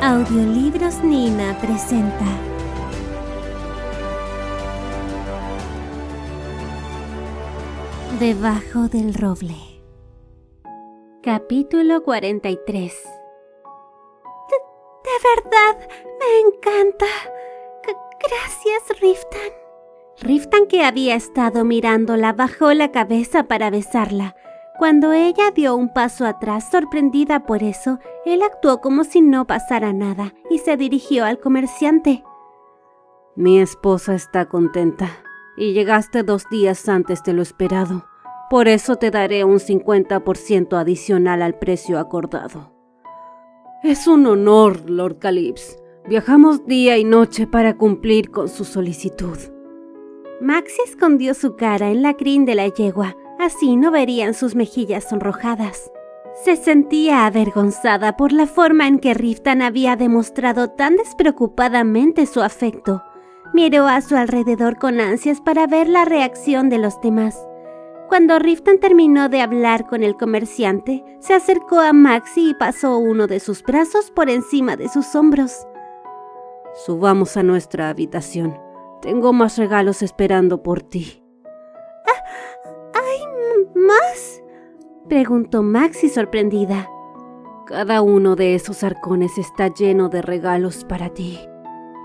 Audiolibros Nina presenta Debajo del roble. Capítulo 43. De verdad, me encanta. Gracias, Riften. Riften, que había estado mirándola, bajó la cabeza para besarla. Cuando ella dio un paso atrás, sorprendida por eso, él actuó como si no pasara nada y se dirigió al comerciante. Mi esposa está contenta y llegaste 2 días antes de lo esperado. Por eso te daré un 50% adicional al precio acordado. Es un honor, Lord Calypso. Viajamos día y noche para cumplir con su solicitud. Maxie escondió su cara en la crin de la yegua. Así no verían sus mejillas sonrojadas. Se sentía avergonzada por la forma en que Riften había demostrado tan despreocupadamente su afecto. Miró a su alrededor con ansias para ver la reacción de los demás. Cuando Riften terminó de hablar con el comerciante, se acercó a Maxie y pasó uno de sus brazos por encima de sus hombros. Subamos a nuestra habitación. Tengo más regalos esperando por ti. ¿Más? Preguntó Maxie sorprendida. Cada uno de esos arcones está lleno de regalos para ti.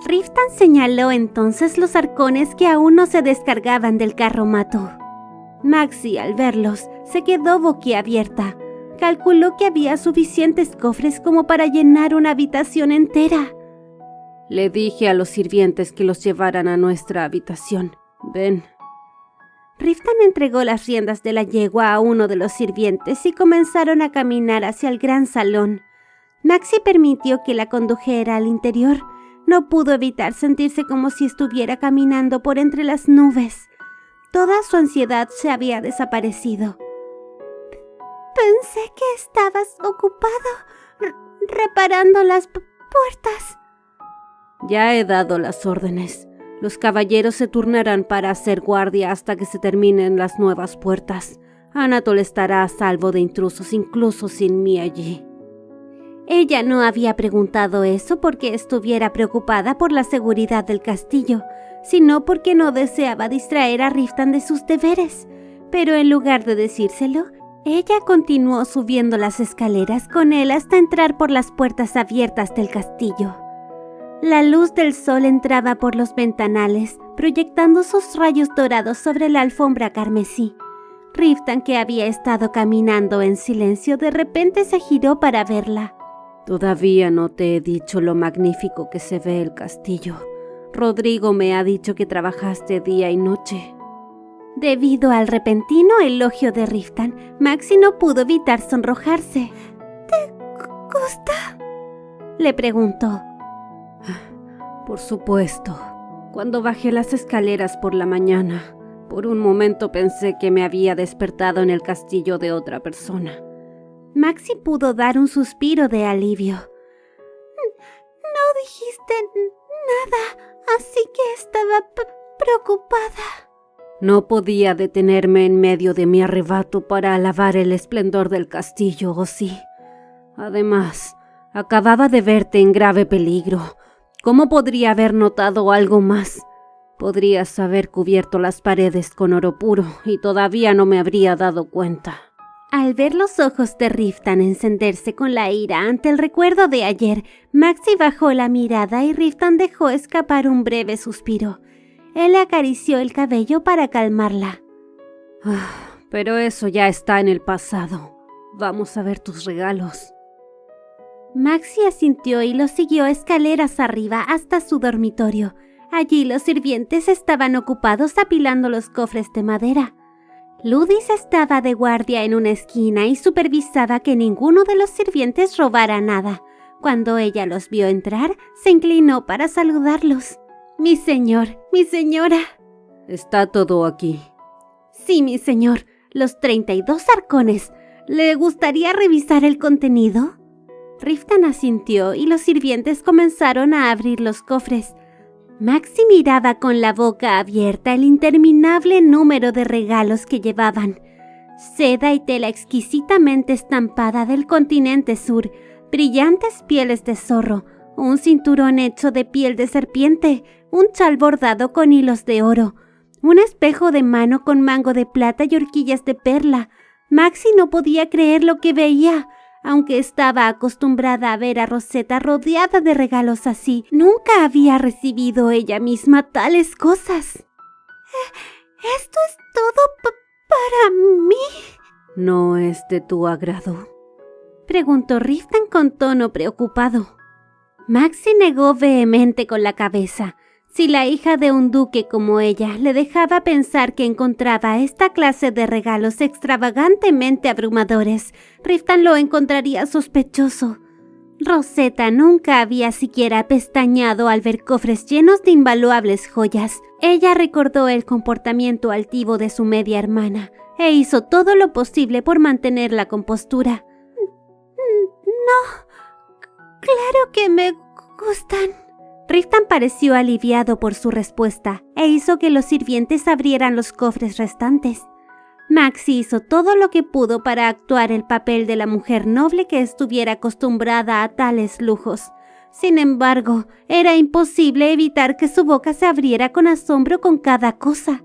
Riften señaló entonces los arcones que aún no se descargaban del carromato. Maxie, al verlos, se quedó boquiabierta. Calculó que había suficientes cofres como para llenar una habitación entera. Le dije a los sirvientes que los llevaran a nuestra habitación. Ven. Riften entregó las riendas de la yegua a uno de los sirvientes y comenzaron a caminar hacia el gran salón. Maxie permitió que la condujera al interior. No pudo evitar sentirse como si estuviera caminando por entre las nubes. Toda su ansiedad se había desaparecido. Pensé que estabas ocupado reparando las puertas. Ya he dado las órdenes. Los caballeros se turnarán para hacer guardia hasta que se terminen las nuevas puertas. Anatole estará a salvo de intrusos incluso sin mí allí. Ella no había preguntado eso porque estuviera preocupada por la seguridad del castillo, sino porque no deseaba distraer a Riften de sus deberes. Pero en lugar de decírselo, ella continuó subiendo las escaleras con él hasta entrar por las puertas abiertas del castillo. La luz del sol entraba por los ventanales, proyectando sus rayos dorados sobre la alfombra carmesí. Riften, que había estado caminando en silencio, de repente se giró para verla. Todavía no te he dicho lo magnífico que se ve el castillo. Rodrigo me ha dicho que trabajaste día y noche. Debido al repentino elogio de Riften, Maxie no pudo evitar sonrojarse. ¿Te gusta?, le preguntó. Por supuesto. Cuando bajé las escaleras por la mañana, por un momento pensé que me había despertado en el castillo de otra persona. Maxie pudo dar un suspiro de alivio. No dijiste nada, así que estaba preocupada. No podía detenerme en medio de mi arrebato para alabar el esplendor del castillo, ¿o sí? Además, acababa de verte en grave peligro. ¿Cómo podría haber notado algo más? Podrías haber cubierto las paredes con oro puro y todavía no me habría dado cuenta. Al ver los ojos de Riften encenderse con la ira ante el recuerdo de ayer, Maxie bajó la mirada y Riften dejó escapar un breve suspiro. Él le acarició el cabello para calmarla. Pero eso ya está en el pasado. Vamos a ver tus regalos. Maxie asintió y lo siguió escaleras arriba hasta su dormitorio. Allí los sirvientes estaban ocupados apilando los cofres de madera. Ludis estaba de guardia en una esquina y supervisaba que ninguno de los sirvientes robara nada. Cuando ella los vio entrar, se inclinó para saludarlos. «Mi señor, mi señora». ¿Está todo aquí? «Sí, mi señor, los 32 arcones. ¿Le gustaría revisar el contenido?» Riften asintió y los sirvientes comenzaron a abrir los cofres. Maxie miraba con la boca abierta el interminable número de regalos que llevaban. Seda y tela exquisitamente estampada del continente sur, brillantes pieles de zorro, un cinturón hecho de piel de serpiente, un chal bordado con hilos de oro, un espejo de mano con mango de plata y horquillas de perla. Maxi no podía creer lo que veía. Aunque estaba acostumbrada a ver a Rosetta rodeada de regalos así, nunca había recibido ella misma tales cosas. ¿Esto es todo para mí? ¿No es de tu agrado?, preguntó Riften con tono preocupado. Maxi negó vehemente con la cabeza. Si la hija de un duque como ella le dejaba pensar que encontraba esta clase de regalos extravagantemente abrumadores, Riften lo encontraría sospechoso. Rosetta nunca había siquiera pestañeado al ver cofres llenos de invaluables joyas. Ella recordó el comportamiento altivo de su media hermana e hizo todo lo posible por mantener la compostura. No, claro que me gustan. Riften pareció aliviado por su respuesta e hizo que los sirvientes abrieran los cofres restantes. Maxi hizo todo lo que pudo para actuar el papel de la mujer noble que estuviera acostumbrada a tales lujos. Sin embargo, era imposible evitar que su boca se abriera con asombro con cada cosa.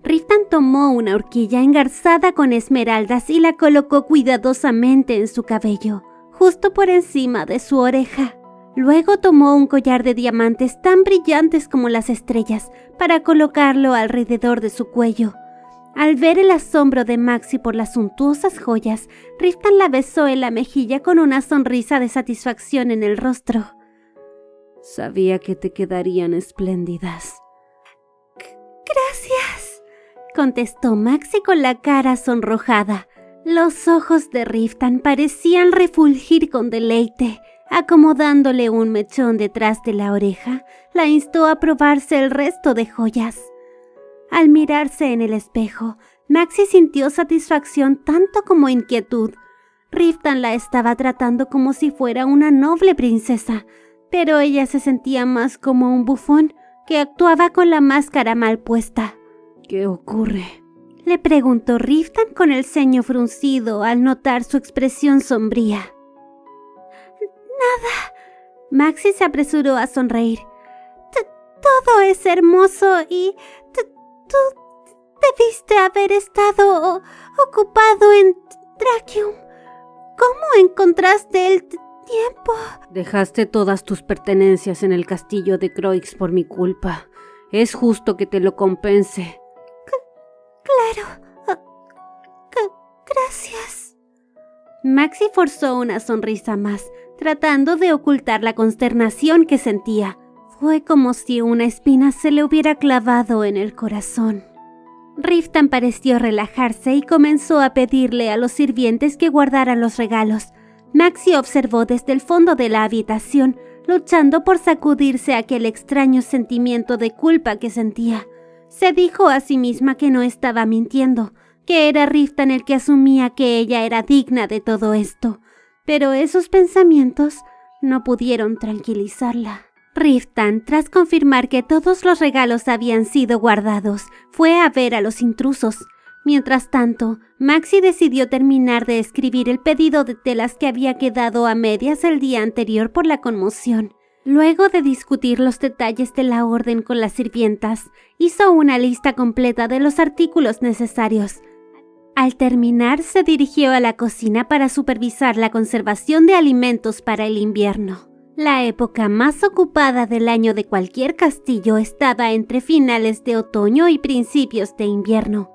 Riften tomó una horquilla engarzada con esmeraldas y la colocó cuidadosamente en su cabello, justo por encima de su oreja. Luego tomó un collar de diamantes tan brillantes como las estrellas para colocarlo alrededor de su cuello. Al ver el asombro de Maxi por las suntuosas joyas, Riften la besó en la mejilla con una sonrisa de satisfacción en el rostro. Sabía que te quedarían espléndidas. Gracias, contestó Maxi con la cara sonrojada. Los ojos de Riften parecían refulgir con deleite. Acomodándole un mechón detrás de la oreja, la instó a probarse el resto de joyas. Al mirarse en el espejo, Maxi sintió satisfacción tanto como inquietud. Riften la estaba tratando como si fuera una noble princesa, pero ella se sentía más como un bufón que actuaba con la máscara mal puesta. ¿Qué ocurre?, le preguntó Riften con el ceño fruncido al notar su expresión sombría. Nada. Maxi se apresuró a sonreír. Todo es hermoso y tú debiste haber estado ocupado en Drakium. ¿Cómo encontraste el tiempo? Dejaste todas tus pertenencias en el castillo de Croix por mi culpa. Es justo que te lo compense. Claro. Gracias. Maxi forzó una sonrisa más, tratando de ocultar la consternación que sentía. Fue como si una espina se le hubiera clavado en el corazón. Riften pareció relajarse y comenzó a pedirle a los sirvientes que guardaran los regalos. Maxi observó desde el fondo de la habitación, luchando por sacudirse aquel extraño sentimiento de culpa que sentía. Se dijo a sí misma que no estaba mintiendo, que era Riften el que asumía que ella era digna de todo esto. Pero esos pensamientos no pudieron tranquilizarla. Riften, tras confirmar que todos los regalos habían sido guardados, fue a ver a los intrusos. Mientras tanto, Maxi decidió terminar de escribir el pedido de telas que había quedado a medias el día anterior por la conmoción. Luego de discutir los detalles de la orden con las sirvientas, hizo una lista completa de los artículos necesarios. Al terminar, se dirigió a la cocina para supervisar la conservación de alimentos para el invierno. La época más ocupada del año de cualquier castillo estaba entre finales de otoño y principios de invierno.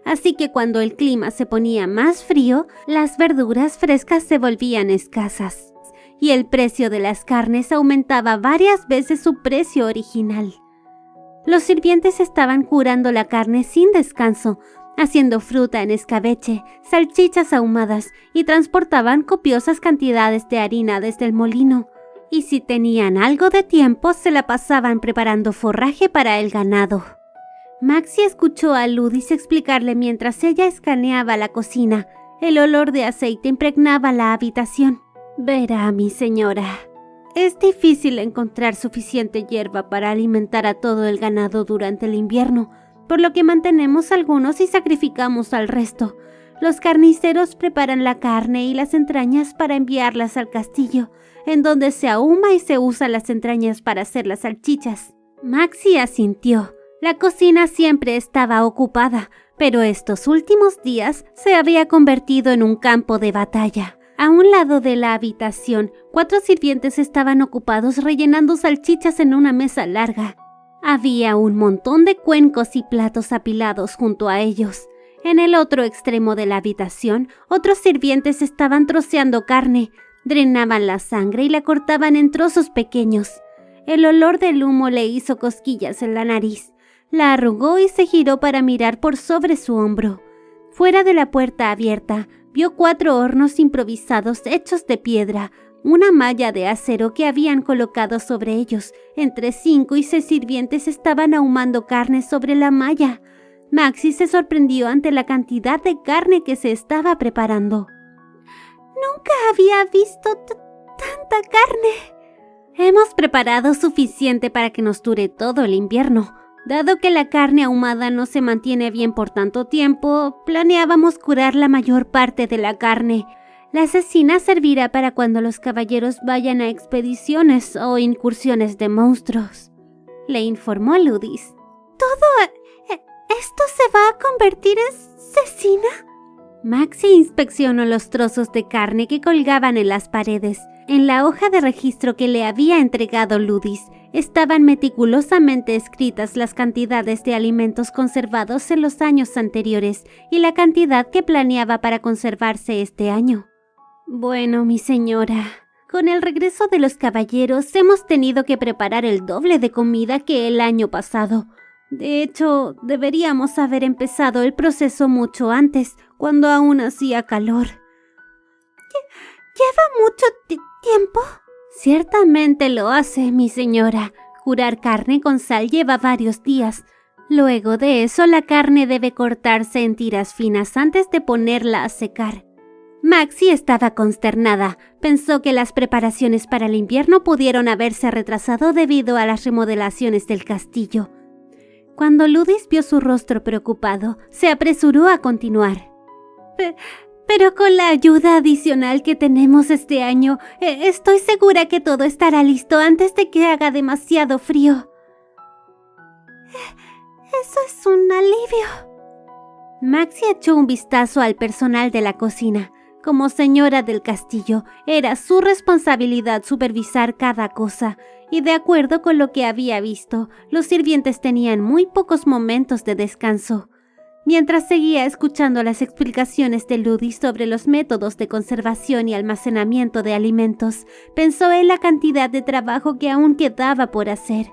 Así que cuando el clima se ponía más frío, las verduras frescas se volvían escasas y el precio de las carnes aumentaba varias veces su precio original. Los sirvientes estaban curando la carne sin descanso, haciendo fruta en escabeche, salchichas ahumadas y transportaban copiosas cantidades de harina desde el molino. Y si tenían algo de tiempo, se la pasaban preparando forraje para el ganado. Maxi escuchó a Ludis explicarle mientras ella escaneaba la cocina. El olor de aceite impregnaba la habitación. Verá, mi señora, es difícil encontrar suficiente hierba para alimentar a todo el ganado durante el invierno, por lo que mantenemos algunos y sacrificamos al resto. Los carniceros preparan la carne y las entrañas para enviarlas al castillo. en donde se ahuma y se usan las entrañas para hacer las salchichas. Maxie asintió. La cocina siempre estaba ocupada, pero estos últimos días se había convertido en un campo de batalla. A un lado de la habitación, 4 sirvientes estaban ocupados rellenando salchichas en una mesa larga. Había un montón de cuencos y platos apilados junto a ellos. En el otro extremo de la habitación, otros sirvientes estaban troceando carne, drenaban la sangre y la cortaban en trozos pequeños. El olor del humo le hizo cosquillas en la nariz. La arrugó y se giró para mirar por sobre su hombro. Fuera de la puerta abierta, vio 4 hornos improvisados hechos de piedra, una malla de acero que habían colocado sobre ellos. Entre 5 y 6 sirvientes estaban ahumando carne sobre la malla. Maxie se sorprendió ante la cantidad de carne que se estaba preparando. Nunca había visto tanta carne. Hemos preparado suficiente para que nos dure todo el invierno. Dado que la carne ahumada no se mantiene bien por tanto tiempo, planeábamos curar la mayor parte de la carne. La cecina servirá para cuando los caballeros vayan a expediciones o incursiones de monstruos, le informó Ludis. ¿Todo esto se va a convertir en cecina? Maxie inspeccionó los trozos de carne que colgaban en las paredes. En la hoja de registro que le había entregado Ludis, estaban meticulosamente escritas las cantidades de alimentos conservados en los años anteriores y la cantidad que planeaba para conservarse este año. Bueno, mi señora, con el regreso de los caballeros hemos tenido que preparar el doble de comida que el año pasado. De hecho, deberíamos haber empezado el proceso mucho antes, cuando aún hacía calor. ¿Lleva mucho tiempo? Ciertamente lo hace, mi señora. Curar carne con sal lleva varios días. Luego de eso, la carne debe cortarse en tiras finas antes de ponerla a secar. Maxie estaba consternada. Pensó que las preparaciones para el invierno pudieron haberse retrasado debido a las remodelaciones del castillo. Cuando Ludis vio su rostro preocupado, se apresuró a continuar. Pero con la ayuda adicional que tenemos este año, estoy segura que todo estará listo antes de que haga demasiado frío. Eso es un alivio. Maxie echó un vistazo al personal de la cocina. Como señora del castillo, era su responsabilidad supervisar cada cosa, y de acuerdo con lo que había visto, los sirvientes tenían muy pocos momentos de descanso. Mientras seguía escuchando las explicaciones de Ludis sobre los métodos de conservación y almacenamiento de alimentos, pensó en la cantidad de trabajo que aún quedaba por hacer.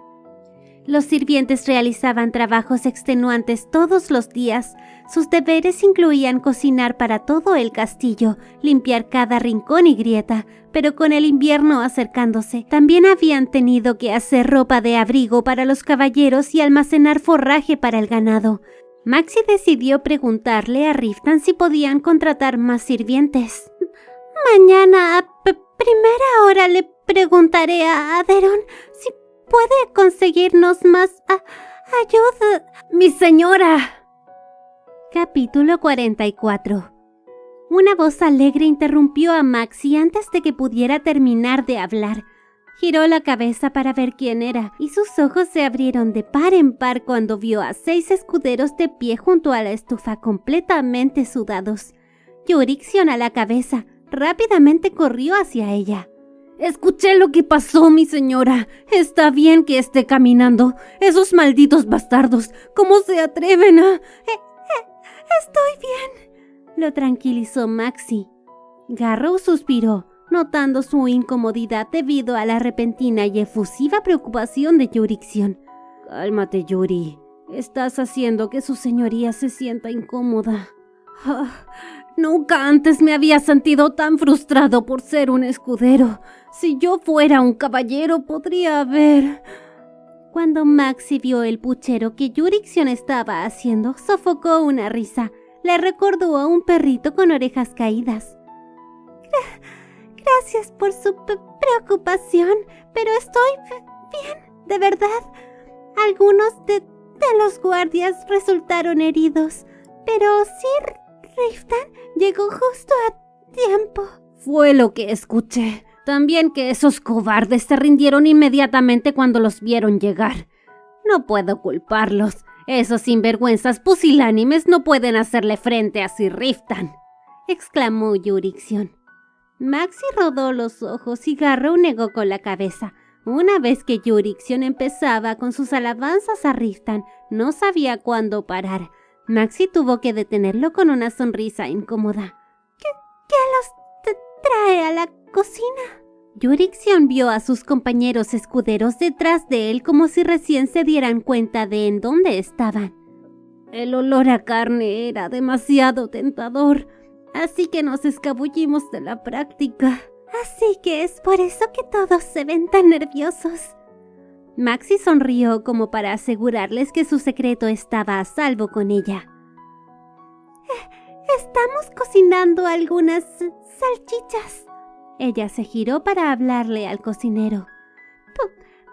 Los sirvientes realizaban trabajos extenuantes todos los días. Sus deberes incluían cocinar para todo el castillo, limpiar cada rincón y grieta, pero con el invierno acercándose, también habían tenido que hacer ropa de abrigo para los caballeros y almacenar forraje para el ganado. Maxie decidió preguntarle a Riftan si podían contratar más sirvientes. Mañana a primera hora le preguntaré a Aderon si puede conseguirnos más ayuda. ¡Mi señora! Capítulo 44. Una voz alegre interrumpió a Maxie antes de que pudiera terminar de hablar. Giró la cabeza para ver quién era, y sus ojos se abrieron de par en par cuando vio a 6 escuderos de pie junto a la estufa completamente sudados. Yurixion a la cabeza, rápidamente corrió hacia ella. Escuché lo que pasó, mi señora. Está bien que esté caminando. Esos malditos bastardos, ¿cómo se atreven a...? Estoy bien, lo tranquilizó Maxie. Garrow suspiró, notando su incomodidad debido a la repentina y efusiva preocupación de Yurixion. Cálmate, Yuri. Estás haciendo que su señoría se sienta incómoda. Nunca antes me había sentido tan frustrado por ser un escudero. Si yo fuera un caballero, podría haber... Cuando Maxie vio el puchero que Yurixion estaba haciendo, sofocó una risa. Le recordó a un perrito con orejas caídas. Gracias por su preocupación, pero estoy bien, de verdad. Algunos de los guardias resultaron heridos, pero Sir Riftan llegó justo a tiempo. Fue lo que escuché. También que esos cobardes se rindieron inmediatamente cuando los vieron llegar. No puedo culparlos. Esos sinvergüenzas pusilánimes no pueden hacerle frente a Sir Riftan, exclamó Yurixion. Maxi rodó los ojos y Garrow negó con la cabeza. Una vez que Yurixion empezaba con sus alabanzas a Riftan, no sabía cuándo parar. Maxi tuvo que detenerlo con una sonrisa incómoda. ¿Qué los trae a la cocina? Yurixion vio a sus compañeros escuderos detrás de él como si recién se dieran cuenta de en dónde estaban. El olor a carne era demasiado tentador, así que nos escabullimos de la práctica. Así que es por eso que todos se ven tan nerviosos. Maxi sonrió como para asegurarles que su secreto estaba a salvo con ella. Estamos cocinando algunas salchichas. Ella se giró para hablarle al cocinero.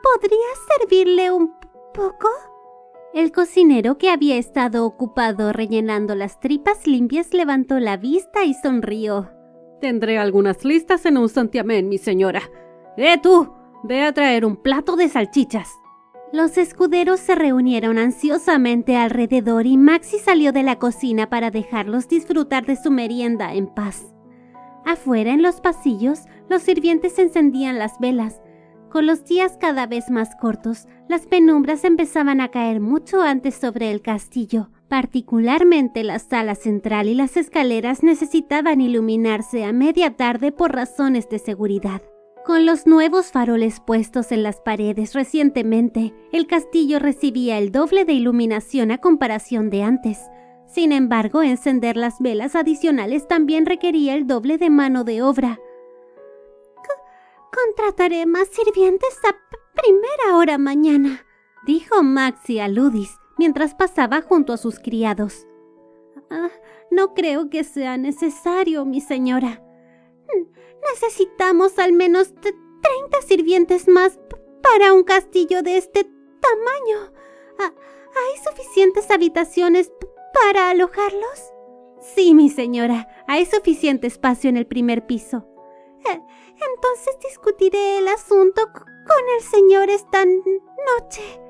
¿Podrías servirle un poco? El cocinero, que había estado ocupado rellenando las tripas limpias, levantó la vista y sonrió. Tendré algunas listas en un santiamén, mi señora. Tú! Ve a traer un plato de salchichas. Los escuderos se reunieron ansiosamente alrededor y Maxi salió de la cocina para dejarlos disfrutar de su merienda en paz. Afuera, en los pasillos, los sirvientes encendían las velas. Con los días cada vez más cortos, las penumbras empezaban a caer mucho antes sobre el castillo. Particularmente la sala central y las escaleras necesitaban iluminarse a media tarde por razones de seguridad. Con los nuevos faroles puestos en las paredes recientemente, el castillo recibía el doble de iluminación a comparación de antes. Sin embargo, encender las velas adicionales también requería el doble de mano de obra. Contrataré más sirvientes a primera hora mañana, dijo Maxi a Ludis mientras pasaba junto a sus criados. No creo que sea necesario, mi señora. Necesitamos al menos 30 sirvientes más para un castillo de este tamaño. ¿Hay suficientes habitaciones para alojarlos? Sí, mi señora, hay suficiente espacio en el primer piso. Entonces discutiré el asunto con el señor esta noche.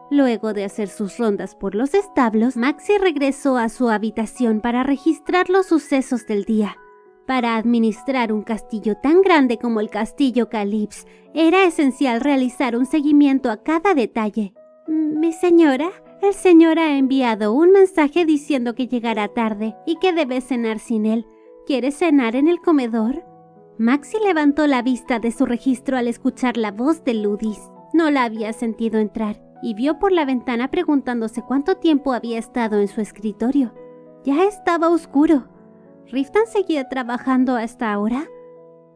Luego de hacer sus rondas por los establos, Maxi regresó a su habitación para registrar los sucesos del día. Para administrar un castillo tan grande como el castillo Calypso, era esencial realizar un seguimiento a cada detalle. Mi señora, el señor ha enviado un mensaje diciendo que llegará tarde y que debe cenar sin él. ¿Quiere cenar en el comedor? Maxi levantó la vista de su registro al escuchar la voz de Ludis. No la había sentido entrar y vio por la ventana preguntándose cuánto tiempo había estado en su escritorio. Ya estaba oscuro. ¿Riftan seguía trabajando hasta ahora?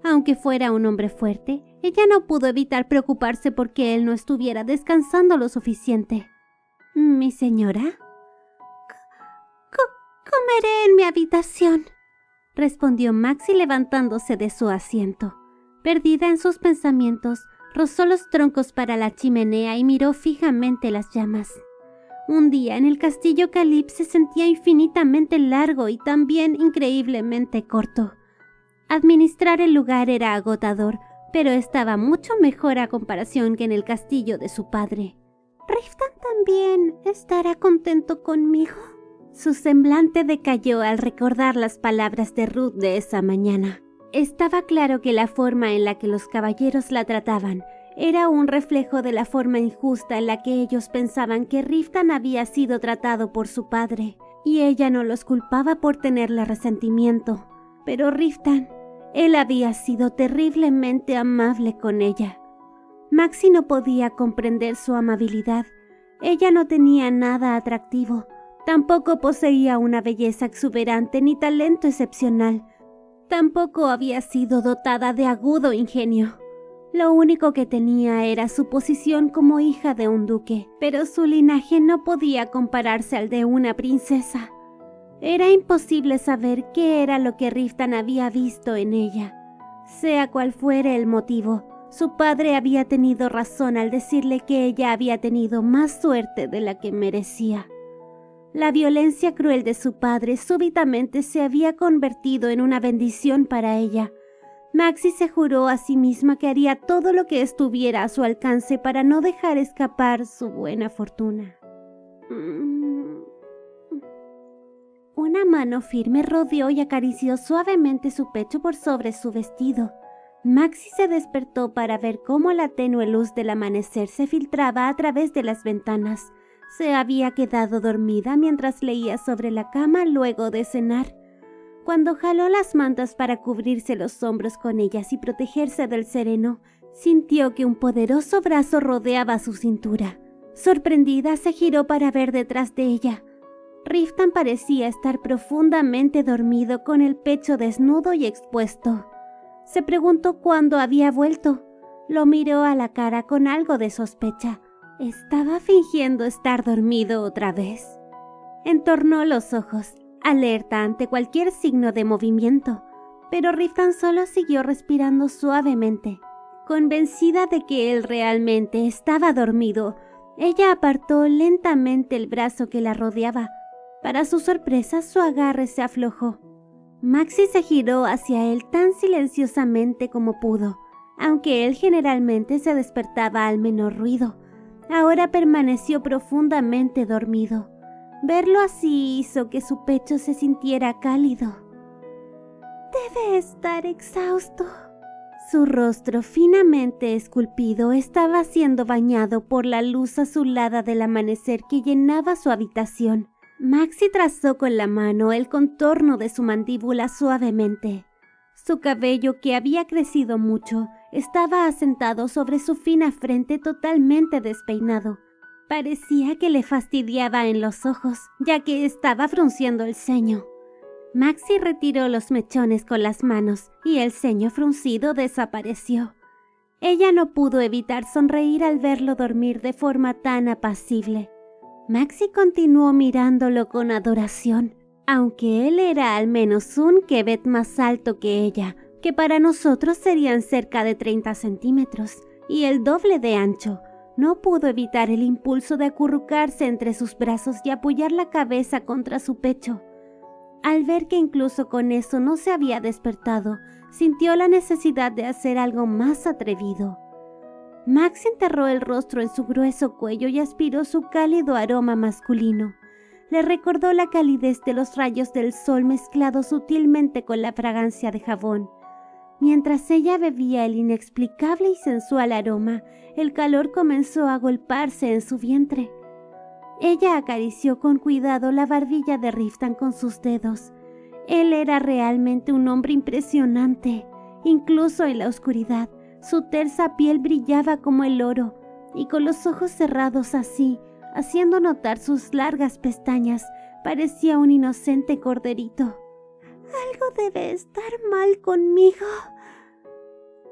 Aunque fuera un hombre fuerte, ella no pudo evitar preocuparse porque él no estuviera descansando lo suficiente. ¿Mi señora? Comeré en mi habitación, respondió Maxi levantándose de su asiento. Perdida en sus pensamientos, rozó los troncos para la chimenea y miró fijamente las llamas. Un día en el castillo Calypso se sentía infinitamente largo y también increíblemente corto. Administrar el lugar era agotador, pero estaba mucho mejor a comparación que en el castillo de su padre. ¿Riftan también estará contento conmigo? Su semblante decayó al recordar las palabras de Ruth de esa mañana. Estaba claro que la forma en la que los caballeros la trataban era un reflejo de la forma injusta en la que ellos pensaban que Riftan había sido tratado por su padre, y ella no los culpaba por tenerle resentimiento. Pero Riftan, él había sido terriblemente amable con ella. Maxi no podía comprender su amabilidad. Ella no tenía nada atractivo, tampoco poseía una belleza exuberante ni talento excepcional. Tampoco había sido dotada de agudo ingenio. Lo único que tenía era su posición como hija de un duque, pero su linaje no podía compararse al de una princesa. Era imposible saber qué era lo que Riftan había visto en ella. Sea cual fuera el motivo, su padre había tenido razón al decirle que ella había tenido más suerte de la que merecía. La violencia cruel de su padre súbitamente se había convertido en una bendición para ella. Maxi se juró a sí misma que haría todo lo que estuviera a su alcance para no dejar escapar su buena fortuna. Una mano firme rodeó y acarició suavemente su pecho por sobre su vestido. Maxi se despertó para ver cómo la tenue luz del amanecer se filtraba a través de las ventanas. Se había quedado dormida mientras leía sobre la cama luego de cenar. Cuando jaló las mantas para cubrirse los hombros con ellas y protegerse del sereno, sintió que un poderoso brazo rodeaba su cintura. Sorprendida, se giró para ver detrás de ella. Riftan parecía estar profundamente dormido con el pecho desnudo y expuesto. Se preguntó cuándo había vuelto. Lo miró a la cara con algo de sospecha. ¿Estaba fingiendo estar dormido otra vez? Entornó los ojos, alerta ante cualquier signo de movimiento, pero Riftan solo siguió respirando suavemente. Convencida de que él realmente estaba dormido, ella apartó lentamente el brazo que la rodeaba. Para su sorpresa, su agarre se aflojó. Maxi se giró hacia él tan silenciosamente como pudo, aunque él generalmente se despertaba al menor ruido. Ahora permaneció profundamente dormido. Verlo así hizo que su pecho se sintiera cálido. Debe estar exhausto. Su rostro finamente esculpido estaba siendo bañado por la luz azulada del amanecer que llenaba su habitación. Maxi trazó con la mano el contorno de su mandíbula suavemente. Su cabello, que había crecido mucho, estaba asentado sobre su fina frente totalmente despeinado. Parecía que le fastidiaba en los ojos, ya que estaba frunciendo el ceño. Maxi retiró los mechones con las manos y el ceño fruncido desapareció. Ella no pudo evitar sonreír al verlo dormir de forma tan apacible. Maxi continuó mirándolo con adoración, aunque él era al menos un quebet más alto que ella, que para nosotros serían cerca de 30 centímetros, y el doble de ancho. No pudo evitar el impulso de acurrucarse entre sus brazos y apoyar la cabeza contra su pecho. Al ver que incluso con eso no se había despertado, sintió la necesidad de hacer algo más atrevido. Max enterró el rostro en su grueso cuello y aspiró su cálido aroma masculino. Le recordó la calidez de los rayos del sol mezclados sutilmente con la fragancia de jabón. Mientras ella bebía el inexplicable y sensual aroma, el calor comenzó a agolparse en su vientre. Ella acarició con cuidado la barbilla de Riftan con sus dedos. Él era realmente un hombre impresionante. Incluso en la oscuridad, su tersa piel brillaba como el oro, y con los ojos cerrados así, haciendo notar sus largas pestañas, parecía un inocente corderito. Algo debe estar mal conmigo.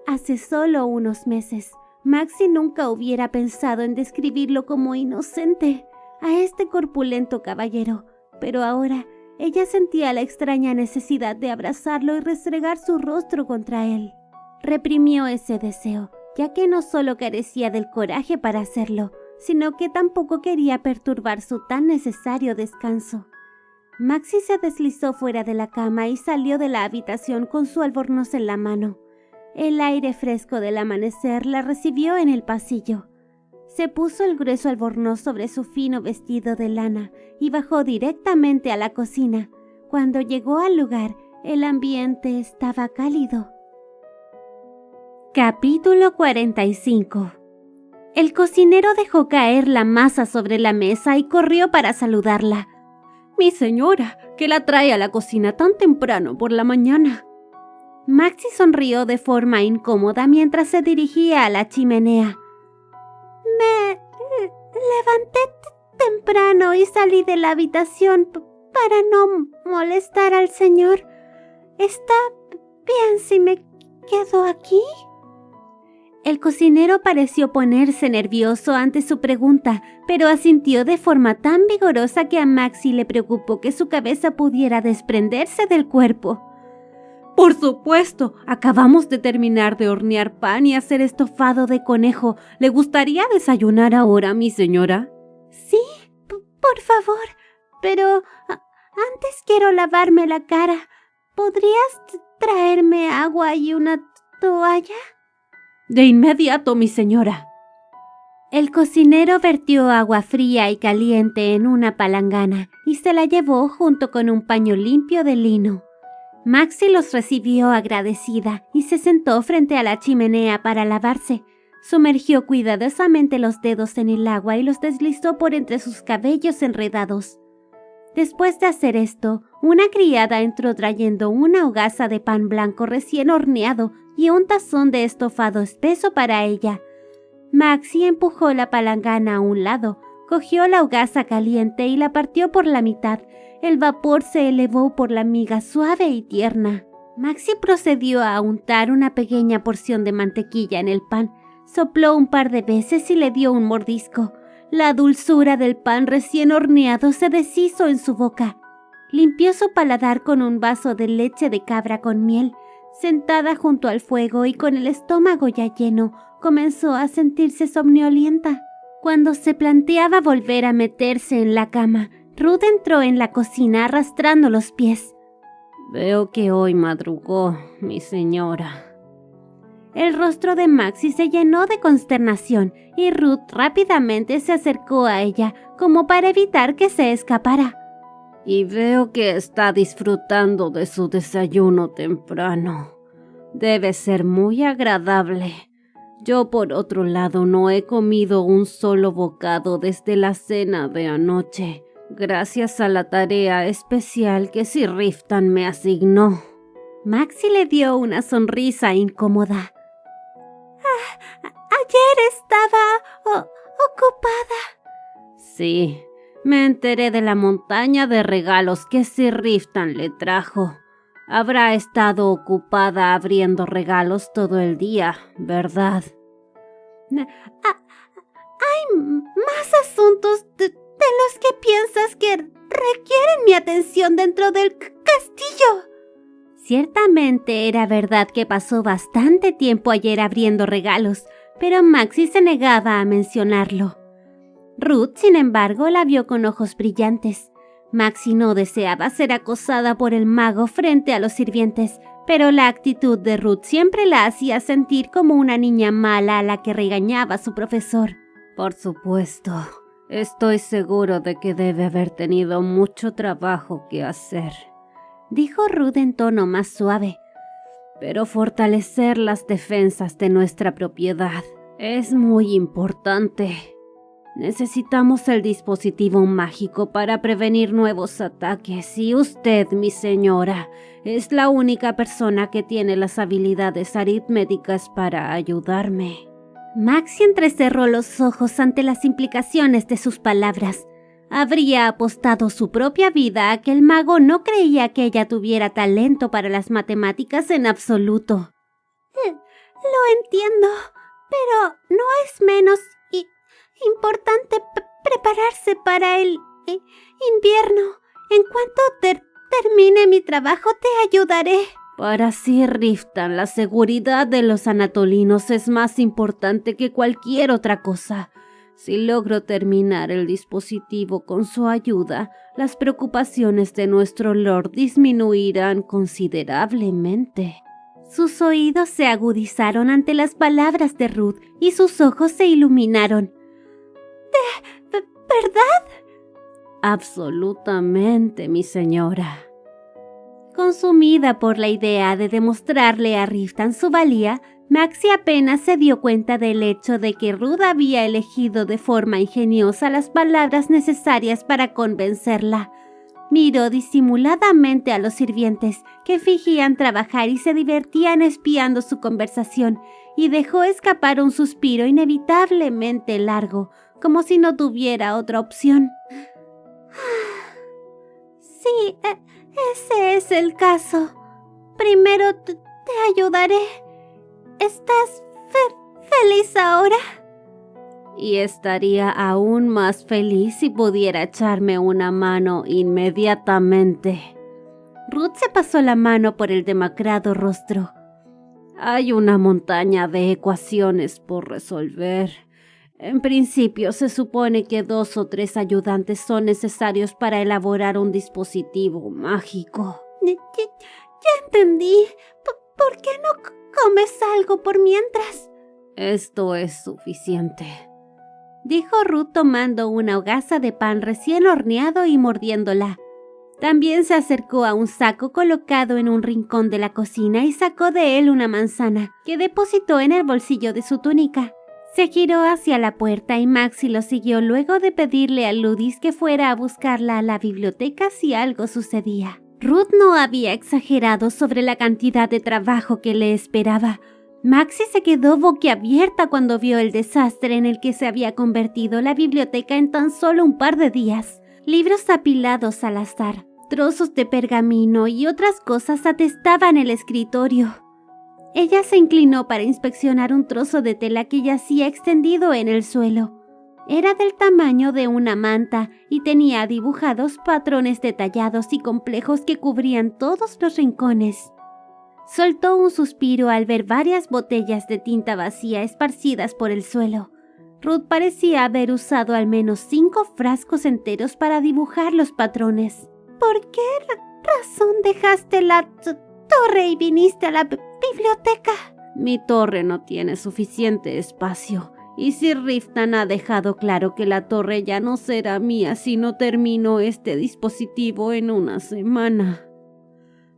Hace solo unos meses, Maxi nunca hubiera pensado en describirlo como inocente a este corpulento caballero, pero ahora ella sentía la extraña necesidad de abrazarlo y restregar su rostro contra él. Reprimió ese deseo, ya que no solo carecía del coraje para hacerlo, sino que tampoco quería perturbar su tan necesario descanso. Maxi se deslizó fuera de la cama y salió de la habitación con su albornoz en la mano. El aire fresco del amanecer la recibió en el pasillo. Se puso el grueso albornoz sobre su fino vestido de lana y bajó directamente a la cocina. Cuando llegó al lugar, el ambiente estaba cálido. Capítulo 45. El cocinero dejó caer la masa sobre la mesa y corrió para saludarla. «Mi señora, ¿qué la trae a la cocina tan temprano por la mañana?» Maxi sonrió de forma incómoda mientras se dirigía a la chimenea. Me levanté temprano y salí de la habitación para no molestar al señor. ¿Está bien si me quedo aquí?» El cocinero pareció ponerse nervioso ante su pregunta, pero asintió de forma tan vigorosa que a Maxi le preocupó que su cabeza pudiera desprenderse del cuerpo. «Por supuesto, acabamos de terminar de hornear pan y hacer estofado de conejo. ¿Le gustaría desayunar ahora, mi señora?» «Sí, por favor, pero antes quiero lavarme la cara. ¿Podrías traerme agua y una toalla? De inmediato, mi señora. El cocinero vertió agua fría y caliente en una palangana y se la llevó junto con un paño limpio de lino. Maxi los recibió agradecida y se sentó frente a la chimenea para lavarse. Sumergió cuidadosamente los dedos en el agua y los deslizó por entre sus cabellos enredados. Después de hacer esto, una criada entró trayendo una hogaza de pan blanco recién horneado y un tazón de estofado espeso para ella. Maxi empujó la palangana a un lado, cogió la hogaza caliente y la partió por la mitad. El vapor se elevó por la miga suave y tierna. Maxi procedió a untar una pequeña porción de mantequilla en el pan, sopló un par de veces y le dio un mordisco. La dulzura del pan recién horneado se deshizo en su boca. Limpió su paladar con un vaso de leche de cabra con miel. Sentada junto al fuego y con el estómago ya lleno, comenzó a sentirse somnolienta. Cuando se planteaba volver a meterse en la cama, Ruth entró en la cocina arrastrando los pies. Veo que hoy madrugó, mi señora. El rostro de Maxi se llenó de consternación y Ruth rápidamente se acercó a ella como para evitar que se escapara. Y veo que está disfrutando de su desayuno temprano. Debe ser muy agradable. Yo, por otro lado, no he comido un solo bocado desde la cena de anoche, gracias a la tarea especial que Sir Riftan me asignó. Maxi le dio una sonrisa incómoda. Ayer estaba ocupada. Sí, me enteré de la montaña de regalos que Sir Riftan le trajo. Habrá estado ocupada abriendo regalos todo el día, ¿verdad? Hay más asuntos de los que piensas que requieren mi atención dentro del castillo. Ciertamente era verdad que pasó bastante tiempo ayer abriendo regalos, pero Maxi se negaba a mencionarlo. Ruth, sin embargo, la vio con ojos brillantes. Maxi no deseaba ser acosada por el mago frente a los sirvientes, pero la actitud de Ruth siempre la hacía sentir como una niña mala a la que regañaba a su profesor. Por supuesto, estoy seguro de que debe haber tenido mucho trabajo que hacer, dijo Ruth en tono más suave. Pero fortalecer las defensas de nuestra propiedad es muy importante. Necesitamos el dispositivo mágico para prevenir nuevos ataques y usted, mi señora, es la única persona que tiene las habilidades aritméticas para ayudarme. Maxi entrecerró los ojos ante las implicaciones de sus palabras. Habría apostado su propia vida a que el mago no creía que ella tuviera talento para las matemáticas en absoluto. Lo entiendo, pero no es menos importante prepararse para el invierno. En cuanto termine mi trabajo, te ayudaré. Para Sir Riftan, la seguridad de los anatolinos es más importante que cualquier otra cosa. Si logro terminar el dispositivo con su ayuda, las preocupaciones de nuestro Lord disminuirán considerablemente. Sus oídos se agudizaron ante las palabras de Ruth y sus ojos se iluminaron. ¿De verdad? Absolutamente, mi señora. Consumida por la idea de demostrarle a Riftan su valía, Maxi apenas se dio cuenta del hecho de que Ruth había elegido de forma ingeniosa las palabras necesarias para convencerla. Miró disimuladamente a los sirvientes, que fingían trabajar y se divertían espiando su conversación, y dejó escapar un suspiro inevitablemente largo, como si no tuviera otra opción. Sí, ese es el caso. Primero te ayudaré. ¿Estás feliz ahora? Y estaría aún más feliz si pudiera echarme una mano inmediatamente. Ruth se pasó la mano por el demacrado rostro. Hay una montaña de ecuaciones por resolver. En principio se supone que 2 o 3 ayudantes son necesarios para elaborar un dispositivo mágico. Ya entendí. ¿Por qué no comes algo por mientras? Esto es suficiente, dijo Ruth tomando una hogaza de pan recién horneado y mordiéndola. También se acercó a un saco colocado en un rincón de la cocina y sacó de él una manzana, que depositó en el bolsillo de su túnica. Se giró hacia la puerta y Maxie lo siguió luego de pedirle a Ludis que fuera a buscarla a la biblioteca si algo sucedía. Ruth no había exagerado sobre la cantidad de trabajo que le esperaba. Maxie se quedó boquiabierta cuando vio el desastre en el que se había convertido la biblioteca en tan solo un par de días. Libros apilados al azar, trozos de pergamino y otras cosas atestaban el escritorio. Ella se inclinó para inspeccionar un trozo de tela que yacía extendido en el suelo. Era del tamaño de una manta y tenía dibujados patrones detallados y complejos que cubrían todos los rincones. Soltó un suspiro al ver varias botellas de tinta vacía esparcidas por el suelo. Ruth parecía haber usado al menos 5 frascos enteros para dibujar los patrones. ¿Por qué razón dejaste la torre y viniste a la biblioteca? Mi torre no tiene suficiente espacio. Y Sir Riftan ha dejado claro que la torre ya no será mía si no termino este dispositivo en una semana.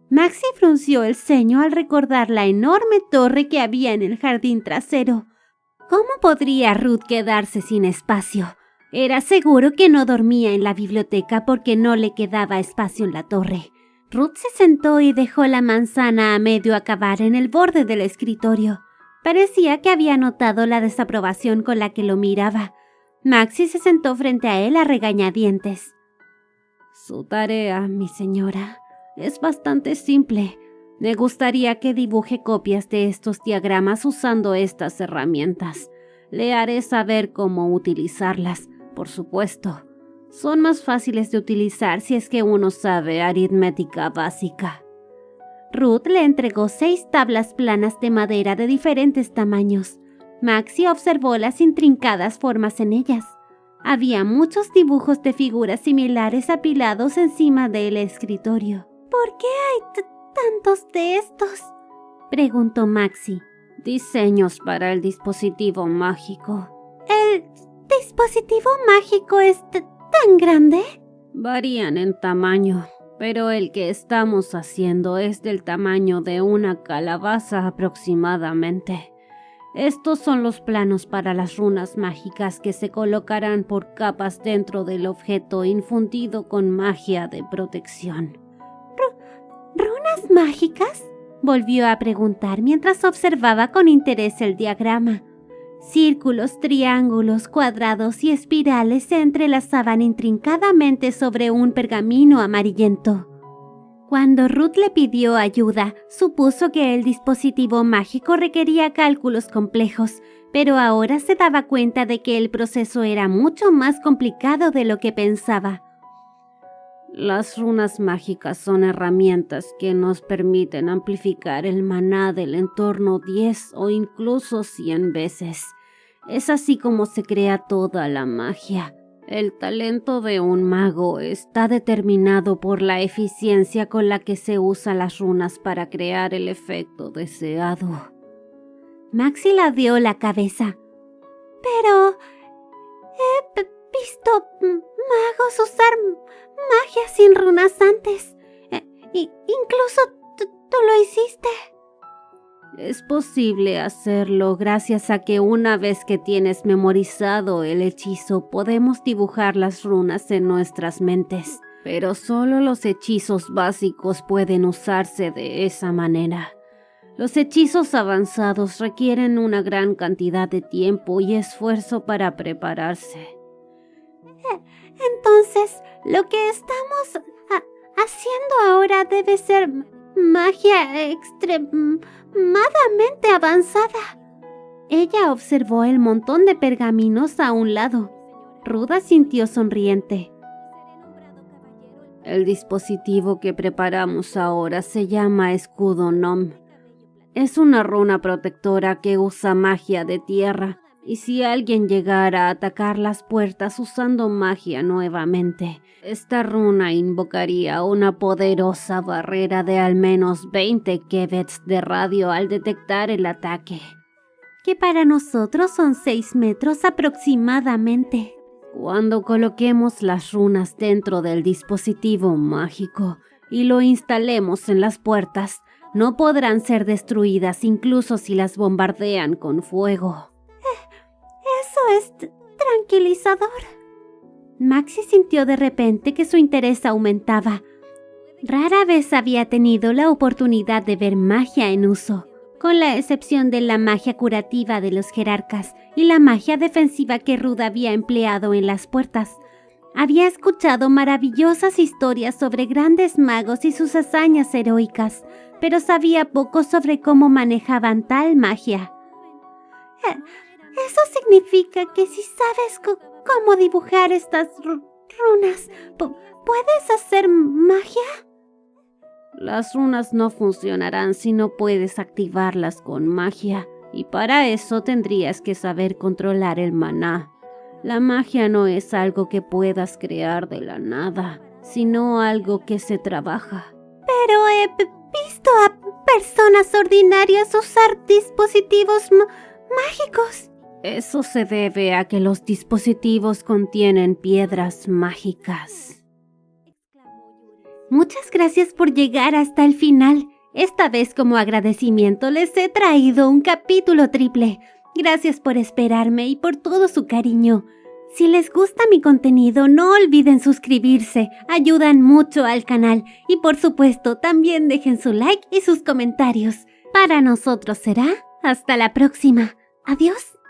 Maxie frunció el ceño al recordar la enorme torre que había en el jardín trasero. ¿Cómo podría Ruth quedarse sin espacio? Era seguro que no dormía en la biblioteca porque no le quedaba espacio en la torre. Ruth se sentó y dejó la manzana a medio acabar en el borde del escritorio. Parecía que había notado la desaprobación con la que lo miraba. Maxie se sentó frente a él a regañadientes. Su tarea, mi señora, es bastante simple. Me gustaría que dibuje copias de estos diagramas usando estas herramientas. Le haré saber cómo utilizarlas, por supuesto. Son más fáciles de utilizar si es que uno sabe aritmética básica. Ruth le entregó 6 tablas planas de madera de diferentes tamaños. Maxie observó las intrincadas formas en ellas. Había muchos dibujos de figuras similares apilados encima del escritorio. ¿Por qué hay tantos de estos?, preguntó Maxie. Diseños para el dispositivo mágico. ¿El dispositivo mágico es tan grande? Varían en tamaño, pero el que estamos haciendo es del tamaño de una calabaza aproximadamente. Estos son los planos para las runas mágicas que se colocarán por capas dentro del objeto infundido con magia de protección. ¿Runas mágicas?, volvió a preguntar mientras observaba con interés el diagrama. Círculos, triángulos, cuadrados y espirales se entrelazaban intrincadamente sobre un pergamino amarillento. Cuando Ruth le pidió ayuda, supuso que el dispositivo mágico requería cálculos complejos, pero ahora se daba cuenta de que el proceso era mucho más complicado de lo que pensaba. Las runas mágicas son herramientas que nos permiten amplificar el maná del entorno 10 o incluso 100 veces. Es así como se crea toda la magia. El talento de un mago está determinado por la eficiencia con la que se usan las runas para crear el efecto deseado. Maxie ladeó la cabeza. Pero he visto magos usar magia sin runas antes. Incluso tú lo hiciste. Es posible hacerlo gracias a que una vez que tienes memorizado el hechizo podemos dibujar las runas en nuestras mentes, pero solo los hechizos básicos pueden usarse de esa manera. Los hechizos avanzados requieren una gran cantidad de tiempo y esfuerzo para prepararse. Entonces, lo que estamos haciendo ahora debe ser magia extremadamente avanzada. Ella observó el montón de pergaminos a un lado. Ruth asintió sonriente. El dispositivo que preparamos ahora se llama Escudo Nom. Es una runa protectora que usa magia de tierra. Y si alguien llegara a atacar las puertas usando magia nuevamente, esta runa invocaría una poderosa barrera de al menos 20 kbps de radio al detectar el ataque. Que para nosotros son 6 metros aproximadamente. Cuando coloquemos las runas dentro del dispositivo mágico y lo instalemos en las puertas, no podrán ser destruidas incluso si las bombardean con fuego. Eso es tranquilizador. Maxi sintió de repente que su interés aumentaba. Rara vez había tenido la oportunidad de ver magia en uso, con la excepción de la magia curativa de los jerarcas y la magia defensiva que Ruth había empleado en las puertas. Había escuchado maravillosas historias sobre grandes magos y sus hazañas heroicas, pero sabía poco sobre cómo manejaban tal magia. Eso significa que si sabes cómo dibujar estas runas, ¿puedes hacer magia? Las runas no funcionarán si no puedes activarlas con magia, y para eso tendrías que saber controlar el maná. La magia no es algo que puedas crear de la nada, sino algo que se trabaja. Pero he visto a personas ordinarias usar dispositivos mágicos. Eso se debe a que los dispositivos contienen piedras mágicas. Muchas gracias por llegar hasta el final. Esta vez, como agradecimiento, les he traído un capítulo triple. Gracias por esperarme y por todo su cariño. Si les gusta mi contenido, no olviden suscribirse. Ayudan mucho al canal. Y por supuesto, también dejen su like y sus comentarios. Para nosotros será hasta la próxima. Adiós.